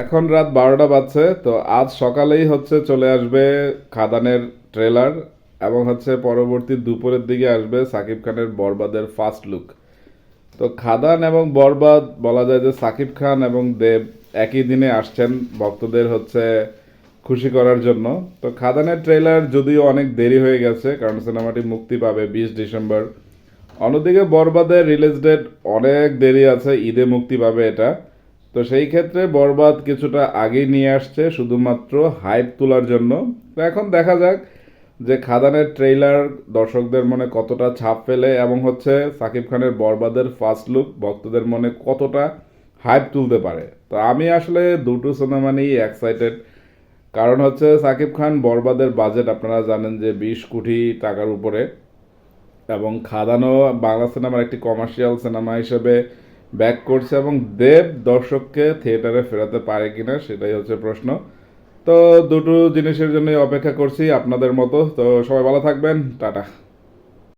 এখন রাত 12টা বাজছে। তো আজ সকালেই চলে আসবে খাদানের ট্রেলার, এবং পরবর্তী দুপুরের দিকে আসবে সাকিব খানের বরবাদের ফার্স্ট লুক। তো খাদান এবং বরবাদ বলা যায় যে সাকিব খান এবং দেব একই দিনে আসছেন ভক্তদের খুশি করার জন্য। তো খাদানের ট্রেলার যদিও অনেক দেরি হয়ে গেছে, কারণ সিনেমাটি মুক্তি পাবে 20 ডিসেম্বর। অন্যদিকে বরবাদের রিলিজ ডেট অনেক দেরি আছে, ঈদে মুক্তি পাবে এটা। তো সেই ক্ষেত্রে বরবাদ কিছুটা আগেই নিয়ে আসছে শুধুমাত্র হাইপ তোলার জন্য। তো এখন দেখা যাক যে খাদানের ট্রেইলার দর্শকদের মনে কতটা ছাপ ফেলে, এবং সাকিব খানের বরবাদের ফার্স্ট লুক ভক্তদের মনে কতটা হাইপ তুলতে পারে। তো আমি আসলে দুটো সিনেমা নিয়েই এক্সাইটেড। কারণ সাকিব খান বরবাদের বাজেট আপনারা জানেন যে 20 কোটি টাকার উপরে, এবং খাদানও বাংলা সিনেমার একটি কমার্শিয়াল সিনেমা হিসেবে ব্যাক করছে, এবং দেব দর্শককে থিয়েটারে ফেরাতে পারে কিনা সেটাই প্রশ্ন। তো দুটো জিনিসের জন্যই অপেক্ষা করছি আপনাদের মতো। তো সবাই ভালো থাকবেন, টাটা।